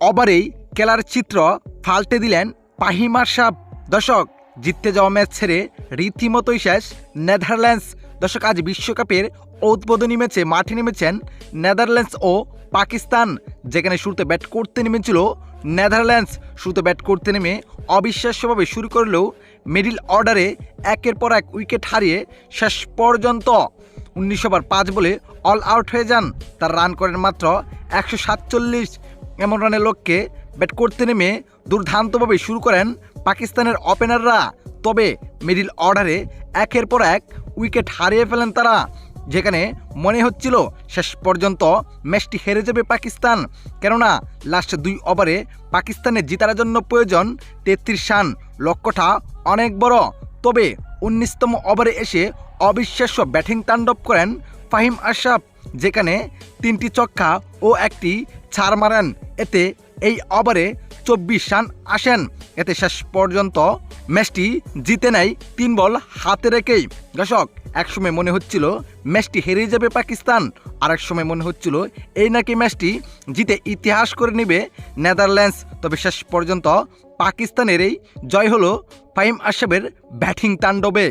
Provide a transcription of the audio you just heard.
ওভারেই খেলার চিত্র পাল্টে দিলেন ফাহিম আশরাফ। দর্শক, জিততে যাওয়া ম্যাচ ছেড়ে রীতিমতোই শেষ নেদারল্যান্ডস। দর্শক, আজ বিশ্বকাপের উদ্বোধনী ম্যাচে মাঠে নেমেছেন নেদারল্যান্ডস ও পাকিস্তান, যেখানে শুরুতে ব্যাট করতে নেমেছিল নেদারল্যান্ডস। শুরুতে ব্যাট করতে নেমে অবিশ্বাস্যভাবে শুরু করলেও মিডল অর্ডারে একের পর এক উইকেট হারিয়ে শেষ পর্যন্ত 19 ওভার 5 বলে অল আউট হয়ে যান। তার রান করেন মাত্র 147। এমন রানের লক্ষ্যে ব্যাট করতে নেমে দুর্দান্তভাবে শুরু করেন পাকিস্তানের ওপেনাররা। তবে মিডল অর্ডারে একের পর এক উইকেট হারিয়ে ফেলেন তারা, যেখানে মনে হচ্ছিল শেষ পর্যন্ত ম্যাচটি হেরে যাবে পাকিস্তান। কেননা লাস্ট 2 ওভারে পাকিস্তানের জেতার জন্য প্রয়োজন 33 রান। লক্ষ্যটা অনেক বড়। তবে 19তম ওভারে এসে অবিশ্বাস্য ব্যাটিং তাণ্ডব করেন ফাহিম আশরাফ, যেখানে 3টি ছক্কা ও 1টি চার মারেন। এতে এই ওভারে 24 রান আসেন। এতে শেষ পর্যন্ত ম্যাচটি জিতে নেয় 3 বল হাতে রেখেই। দর্শক, একসময় মনে হচ্ছিল ম্যাচটি হেরে যাবে পাকিস্তান, আরেক সময় মনে হচ্ছিল এই নাকি ম্যাচটি জিতে ইতিহাস করে নেবে নেদারল্যান্ডস। তবে শেষ পর্যন্ত পাকিস্তানের এই জয় হলো ফাহিম আশরাফের ব্যাটিং তাণ্ডবে।